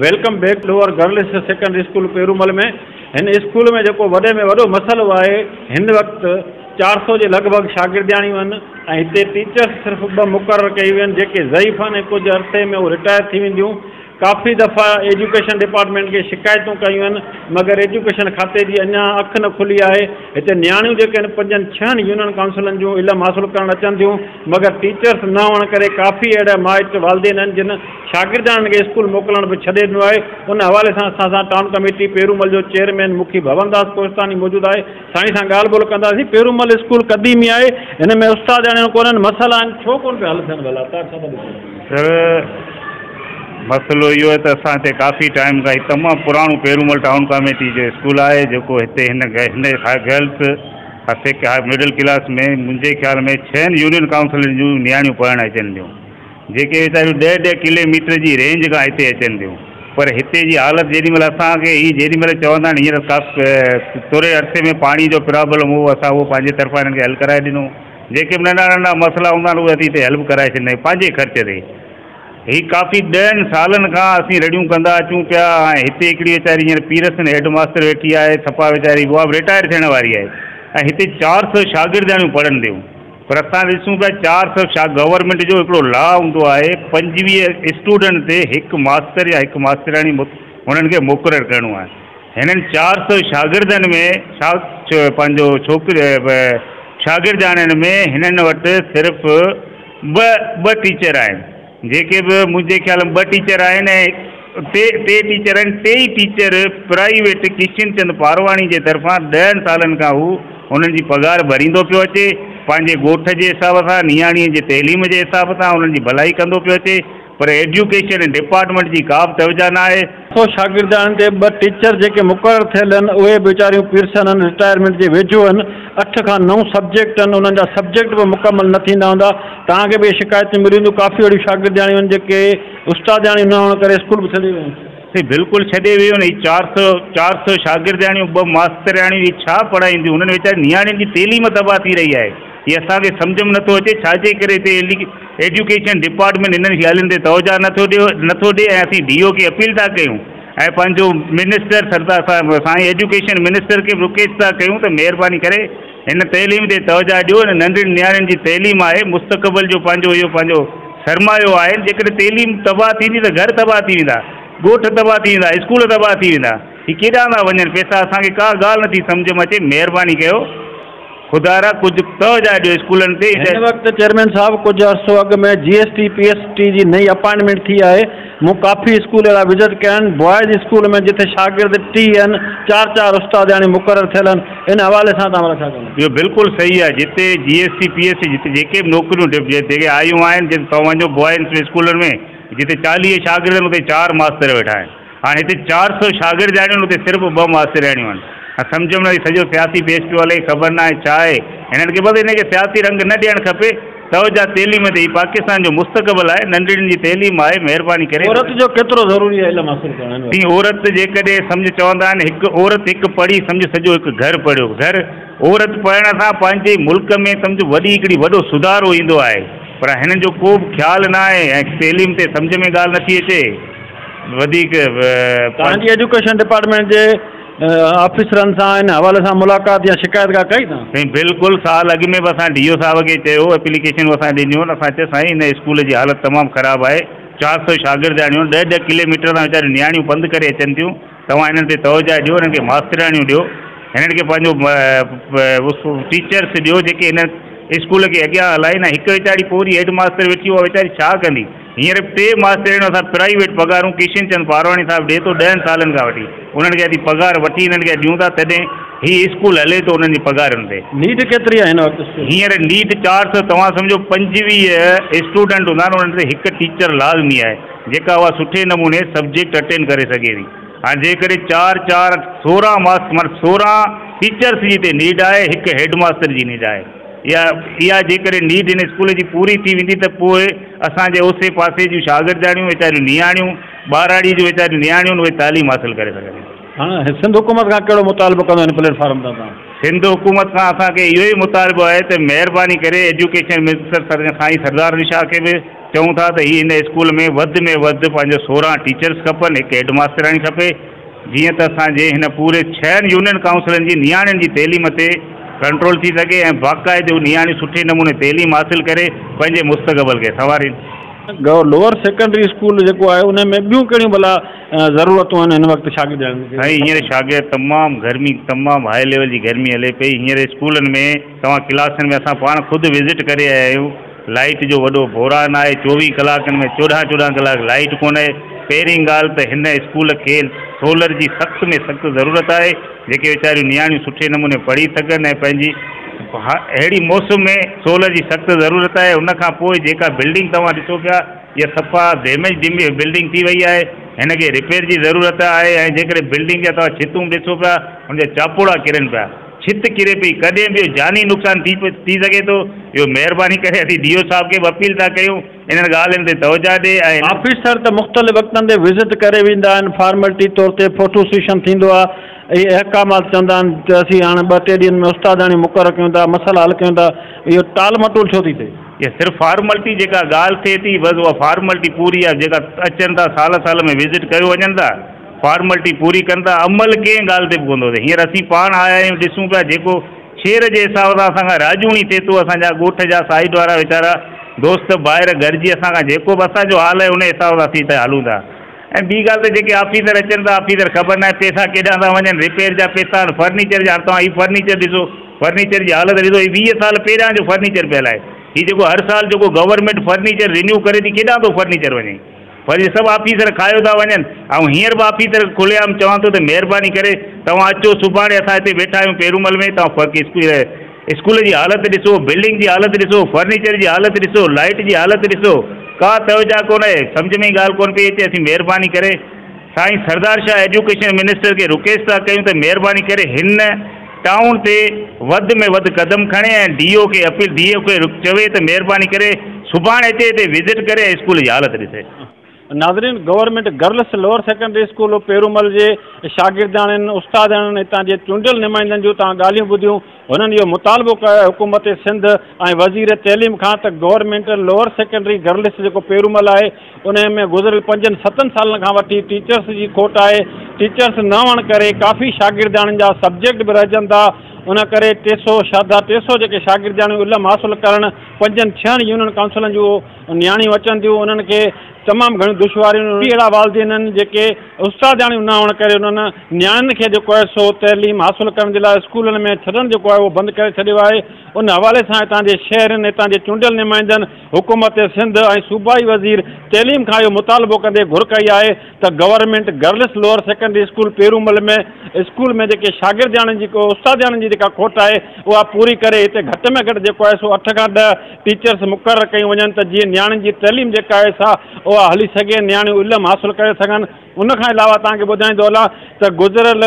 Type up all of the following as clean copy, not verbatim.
Welcome back lower girls secondary school Perumal में। In school में जो वॾे में वॾो मसलो है, इन वक्त 400 के लगभग शागिर्दियाणियूं आहिनि ऐं हिते टीचर्स सिर्फ़ 2 मुक़रर कई हुई आहिनि जेके ज़ईफ़ आहिनि। कुछ अरसे में वो रिटायर थी वेंदियूं। काफ़ी दफ़ा एजुकेशन डिपार्टमेंट के शिकायतूं कयूं आहिनि, मगर एजुकेशन खाते की अञा अख न खुली है। हिते नियाणियूं जेके आहिनि 5-6 यूनियन काउंसिलन जूं इल्म हासिल करण अचनि थियूं, मगर टीचर्स न हुअण करे काफ़ी अहिड़ा माइट वालदेन आहिनि जिन शागिर्दनि खे स्कूल मोकिलण बि छॾे ॾिनो आहे। उन हवाले सां असां सां टाउन कमेटी पेरूमल जो चेयरमैन मुखी भवनदास कोस्तानी मौजूद है। साईं सां ॻाल्हि ॿोल कंदासीं। पेरूमल स्कूल क़दीमी आहे, हिन में उस्ताद ॼाणियूं कोन्हनि, मसइला आहिनि, छो कोन पिया हल थियनि? भला तव्हां छा था ॿुधायो? सर, मसलो इहो है तो असां हिते काफ़ी टाइम का तमाम पुराणो पेरूमल टाउन कमेटी जो स्कूल है जो हिते हिन गर्ल्स मिडिल क्लास में मुझे ख्याल में 6 यूनियन काउंसिल जूं नियाणियूं पढ़ण अचनि थियूं, जेके वीचारियूं 1.5 किलोमीटर की रेंज का हिते अचनि थियूं। पर हिते जी हालत जेॾीमहिल असांखे जेॾी महिल चवंदा आहिनि हींअर थोरे अरसे में पानी जो प्रॉब्लम हो, असां उहो पंहिंजे तरफ़ां हिननि खे हल कराए ॾिनो। जेके नंढा नंढा मसला हूंदा आहिनि उहे असीं हिते हेल्प कराए छॾींदा आहियूं पंहिंजे ख़र्च ते। ही काफ़ी 10 सालन खां असीं रड़ियूं कंदा अचूं पिया। ऐं हिते हिकिड़ी वीचारी हींअर पीरसन हेड मास्टर वेठी आहे, सफ़ा वीचारी उहा बि रिटायर थियण वारी आहे। ऐं हिते 400 शागिर्दियाणियूं पढ़नि थियूं। पर असां ॾिसूं पिया 400 गवर्नमेंट जो हिकिड़ो लॉ हूंदो आहे, 25 स्टूडेंट ते 1 मास्टर या 1 मास्टराणी हुननि खे मुक़ररु करिणो आहे। हिननि 400 शागिर्दनि में पंहिंजो शागिर्दियाणियुनि में हिननि वटि सिर्फ़ ॿ टीचर आहिनि, जेके भी मुझे ख्याल में 2 टीचर आहिनि। टे टीचर आहिनि। 3 टीचर प्राइवेट किशन चंद पारवाणी के तरफा 10 सालन का उन्हनि जी पगार भरींदो पियो अचे, पंहिंजे ॻोठ जे हिसाब सां, नियाणीअ जे तइलीम जे हिसाब सां उन्हनि जी भलाई कंदो पियो अचे। पर एजुकेशन डिपार्टमेंट की का बि तवजा न आहे। शागिर्दनि ते 2 टीचर जेके मुक़रर थियल आहिनि उहे वीचारियूं पीरसन आहिनि, रिटायरमेंट जे वेझो आहिनि। 8 खां 9 सब्जेक्ट आहिनि, उन्हनि जा सब्जेक्ट भी मुकम्मल न थींदा हूंदा। तव्हांखे भी शिकायतूं मिलियूं, काफ़ी अहिड़ियूं शागिर्दियाणियूं आहिनि जेके उस्तादियाणियूं न हुअण करे स्कूल भी छॾे वियूं आहिनि। बिल्कुलु छॾे वियूं आहिनि। 400 शागिर्दियाणियूं 2 मास्तरियाणियूं छा पढ़ाईंदियूं? उन्हनि वीचारनि नियाणियुनि जी तइलीम तबाह थी रही आहे। ये असांखे सम्झ में नथो अचे छाजे करे हिते एजुकेशन डिपार्टमेंट हिननि ॻाल्हियुनि ते तवजा नथो ॾिए। ऐं असीं DO खे अपील था कयूं ऐं पंहिंजो मिनिस्टर सरदार साईं एजुकेशन मिनिस्टर खे रिक्वेस्ट था कयूं त महिरबानी करे हिन तइलीम ते तवजा ॾियो। नंढियुनि नियाणियुनि जी तइलीम आहे, मुस्तक़बिल जो पंहिंजो सरमायो आहे। जेकॾहिं तइलीम तबाह थींदी त घर तबाह थी वेंदा, ॻोठ तबाह थी वेंदा, स्कूल तबाह थी वेंदा। ही केॾां था वञनि पैसा? असांखे का ॻाल्हि नथी सम्झ में अचे। महिरबानी कयो, खुदारा कुछ तवजा ॾियो स्कूलनि ते। हिन वक्त चेयरमैन साहब कुछ अर्सो अॻु में GST PST जी नई अपॉइंटमेंट थी है। मूं काफ़ी स्कूल अहिड़ा विजिट कया आहिनि, बॉयज़ स्कूल में जिथे शागिर्द 30 आहिनि, 4-4 उस्ताद यानी मुक़रर थियल आहिनि। इन हवाले सां तव्हां छा कंदा? इहो बिल्कुलु सही आहे। जिते GST PST जिते जेके बि नौकरियूं जेके आयूं आहिनि, जिते तव्हां वञो बॉयज़ स्कूलनि में जिते 40 शागिर्द आहिनि उते 4 मास्तर वेठा आहिनि। हाणे हिते 400 शागिर्द आहिनि, उते सिर्फ़ु 2 मास्तरियाणियूं आहिनि। सम्झ में नथी सॼो सियासी पेश पियो हले, ख़बर न आहे छा आहे। हिननि खे बस हिनखे सियासी रंग न ॾियणु खपे। तवजा तइलीम ते पाकिस्तान जो मुस्तक़बिल आहे, नंढियुनि जी तइलीम आहे। महिरबानी करे औरत जो केतिरो ज़रूरी आहे इल्मु हासिल करणु? ती औरत जेकॾहिं सम्झ चवंदा आहिनि हिकु औरत हिकु पढ़ी सम्झ सॼो हिकु घर पढ़ियो। घर औरत पढ़ण सां पंहिंजे मुल्क में सम्झ वॾो सुधारो ईंदो आहे। पर हिननि जो को बि ख़्यालु न आहे ऐं तइलीम ते सम्झ में ॻाल्हि नथी अचे। वधीक तव्हांजी एजुकेशन डिपार्टमेंट जे ऑफिसरनि सां इन हवाले सां मुलाक़ात या शिकायत का कई था? बिल्कुल साल अॻु में भी असां DO साहब के चयो, एप्लीकेशन असां ॾिनियूं। असां चयो साईं हिन स्कूल जी हालत तमामु ख़राबु आहे। 400 शागिर्द आहियूं, 1.5 किलोमीटर तां वीचारियूं नियाणियूं पंधु करे अचनि थियूं। तव्हां हिननि ते तवजा ॾियो, हिननि खे मास्तरियाणियूं ॾियो, हिननि खे पंहिंजो टीचर्स ॾियो जेके हिन स्कूल खे अॻियां हलाइनि। हिकु वीचारी पूरी हेड मास्टर वेठी उहा वीचारी छा कंदी? हींअर 3 मास्तरियाणियूं असां प्राइवेट पगारूं किशन चंद पारवाणी साहब ॾिए थो 10 सालन खां वठी। उन्हनि खे अॼु पगार वठी हिननि खे ॾियूं था, तॾहिं हीउ स्कूल हले थो उन्हनि जी पगारुनि ते। नीड केतिरी आहे हिन वक़्तु? हींअर नीड 400, तव्हां सम्झो 25 स्टूडेंट हूंदा आहिनि, उन्हनि ते 1 टीचर लाज़मी आहे जेका उहा सुठे नमूने सब्जेक्ट अटेंड करे सघे थी। हाणे जेकॾहिं 4-4 16 टीचर्स जी हिते नीड आहे, 1 हेड मास्टर जी नीड आहे। इहा जेकॾहिं नीड हिन स्कूल जी पूरी थी वेंदी त पोइ असांजे ओसे पासे जूं शागिर्दियाणियूं वीचारियूं नियाणियूं ॿारहाड़ी जूं वीचारियूं नियाणियूं उहे तालीम हासिल करे सघनि। हाँ, सिंध हुकूमत का कहिड़ो मुतालबो कंदो हिन प्लेटफॉर्म तां तव्हां? सिंध हुकूमत खां असांखे इहो ई मुतालबो आहे त महिरबानी करे एजुकेशन मिनिस्टर साईं सरदार शाह खे बि चऊं था त हीअ हिन स्कूल में वधि पंहिंजो 16 टीचर्स खपनि, हिकु हेड मास्टराणी खपे, जीअं त असांजे हिन पूरे 6 यूनियन काउंसिलनि जी नियाणियुनि जी तइलीम ते कंट्रोल थी सघे ऐं बाक़ाइदो नियाणियूं सुठे नमूने तइलीम हासिल करे पंहिंजे मुस्तक़बिल खे संवारीनि। लोअर सेकेंडरी स्कूल जेको आहे उन में ॿियूं कहिड़ियूं भला ज़रूरतूं आहिनि हिन वक़्तु शागिर्दनि खे? साईं हींअर शागिर्द तमामु हाई लेवल जी गर्मी हले पई। हींअर स्कूलनि में तव्हां क्लासनि में असां पाण ख़ुदि विज़िट करे आया आहियूं। लाइट जो वॾो बहिरान आहे, 24 कलाकनि में 14 कलाक लाइट कोन्हे। पहिरीं ॻाल्हि त हिन स्कूल खे सोलर जी सख़्त में सख़्तु ज़रूरत आहे, जेके वीचारियूं नियाणियूं सुठे नमूने पढ़ी सघनि ऐं पंहिंजी अहिड़ी मौसम में सोलर जी सख़्तु ज़रूरत आहे। उनखां पोइ जेका बिल्डिंग तव्हां ॾिसो पिया, इहा सफ़ा डैमेज बिल्डिंग थी वई आहे, हिनखे रिपेयर जी ज़रूरत आहे। ऐं जेकॾहिं बिल्डिंग जा तव्हां छितूं ॾिसो पिया, हुनजा चापोड़ा किरनि पिया, छित किरे पई, कॾहिं बि जानी नुक़सान थी सघे थो। इहो महिरबानी करे असीं डी ओ साहब खे बि अपील था कयूं, इन्हनि ॻाल्हियुनि ते तवजा ॾे। ऐं ऑफिसर त मुख़्तलिफ़ वक़्तनि ते विज़िट करे वेंदा आहिनि, फॉर्मेलिटी तौर ते फोटो सेशन थींदो आहे, ऐं अहकामात चवंदा आहिनि त असीं हाणे 2-3 ॾींहंनि में उस्तादाणी मुक़ररु कयूं था, मसइला हल कयूं था। इहो टाल मटोल छो थी थिए? इहा सिर्फ़ु फॉर्मेलिटी जेका ॻाल्हि थिए थी, बसि उहा फॉर्मेलिटी पूरी आहे। जेका अचनि था साल में विज़िट कयो वञनि था, फॉर्मेलिटी पूरी कनि था, अमल कंहिं ॻाल्हि ते बि कोन थो थिए। हींअर असीं पाण आया आहियूं, ॾिसूं पिया जेको शेर जे हिसाब सां असांखां राजूणी थिए थो। असांजा ॻोठ जा साइड वारा वीचारा दोस्त ॿाहिरि गॾिजी असांखां जेको बि असांजो हाल आहे उन हिसाब सां असीं हिते हलूं था। ऐं ॿी ॻाल्हि त जेके ऑफिसर अचनि था, ऑफिसर ख़बर न आहे पैसा केॾां था वञनि, रिपेयर जा पैसा, फर्नीचर जा। तव्हां हीउ फर्नीचर ॾिसो, फर्नीचर जी हालत ॾिसो, 20 साल पहिरियां जो फर्नीचर पियल आहे। हीउ जेको हर साल जेको गवर्नमेंट फर्नीचर रिन्यू करे थी, केॾां थो फर्नीचर वञे, पर इहे सभु ऑफिसर खायो था वञनि। ऐं हींअर बि ऑफिसर खुलेआम चवां थो त महिरबानी करे तव्हां अचो, सुभाणे असां हिते वेठा आहियूं पेरूमल में, तव्हां स्कूल जी हालत ॾिसो, बिल्डिंग जी हालत ॾिसो, फर्नीचर जी हालत ॾिसो, लाइट जी हालत ॾिसो, का तवजा कोन्हे, सम्झ में ई ॻाल्हि कोन पई अचे। असीं महिरबानी करे साईं सरदार शाह एजुकेशन मिनिस्टर खे रिक्वेस्ट था कयूं त महिरबानी करे हिन टाउन ते वधि में वधि क़दम खणे ऐं DO खे अपील, DO खे चवे त महिरबानी करे सुभाणे अचे हिते विज़िट करे स्कूल जी हालत ॾिसे। नाज़रीन, government girls lower secondary school Perumal जे शागिर्दाणनि, उस्तादनि, हितां जे चूंडियल नुमाइंदनि जूं तव्हां ॻाल्हियूं ॿुधियूं। हुननि इहो मुतालबो कयो हुकूमत सिंध ऐं वज़ीर तइलीम खां त गवर्नमेंट लोअर सेकेंडरी गर्ल्स जेको पेरूमल आहे उन में गुज़िरियल 5-7 सालनि खां वठी टीचर्स जी खोट आहे। टीचर्स न हुअण करे काफ़ी शागिर्दाणनि जा सब्जेक्ट बि रहिजनि था। उन करे 300 जेके शागिर्दाणियूं इल्मु हासिलु करणु 5-6 यूनियन काउंसिलनि जूं नियाणियूं अचनि थियूं, उन्हनि खे तमामु घणियूं दुश्वारियूं अहिड़ा वालदेन आहिनि जेके उस्तादाणियूं न हुअण करे उन्हनि नियाणियुनि खे जेको आहे सो तइलीम हासिलु करण जे लाइ स्कूलनि में छॾणु जेको आहे उहो बंदि करे छॾियो आहे। उन हवाले सां हितां जे शहरनि, हितां जे चूंडियल नुमाइंदनि, हुकूमत सिंध ऐं सूबाई वज़ीर तइलीम खां इहो मुतालबो कंदे घुर कई आहे त government girls lower secondary school Perumal में स्कूल में जेके शागिर्दाणनि जी उस्तादाणनि जी जेका खोट आहे उहा पूरी करे हिते घटि में घटि जेको आहे सो 8 खां 10 टीचर्स मुक़ररु कयूं वञनि त जीअं नियाणियुनि जी तइलीम जेका आहे सा उहा हली सघे, नियाणियूं इल्मु हासिलु करे सघनि। उनखां अलावा तव्हांखे ॿुधाईंदो हलां त गुज़िरियल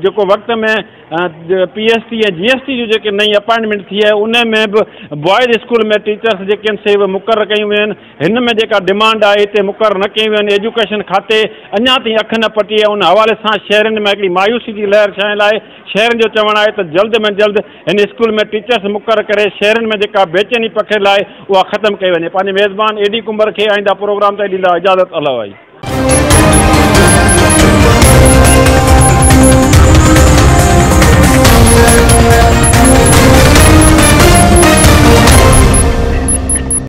जेको वक़्त में PST ऐं GST जूं जेके नई अपॉइंटमेंट थी आहे उन में बि बॉइज़ स्कूल में टीचर्स जेके आहिनि से बि मुक़ररु कयूं वियूं आहिनि। हिन में जेका डिमांड आहे हिते मुक़ररु न कयूं वियूं आहिनि। एजुकेशन खाते अञा ताईं अखि न पटी आहे। उन हवाले सां शहरनि में हिकिड़ी मायूसी जी लहर छाइण लाइ शहरनि जो चवणु आहे त जल्द में जल्द हिन स्कूल में टीचर्स मुक़ररु करे शहरनि में जेका बेचैनी पखियल आहे उहा ख़तमु कई वञे। पंहिंजे मेज़बान AD कुंबर खे आईंदा प्रोग्राम ते ॾींदा इजाज़त अलाह भाई।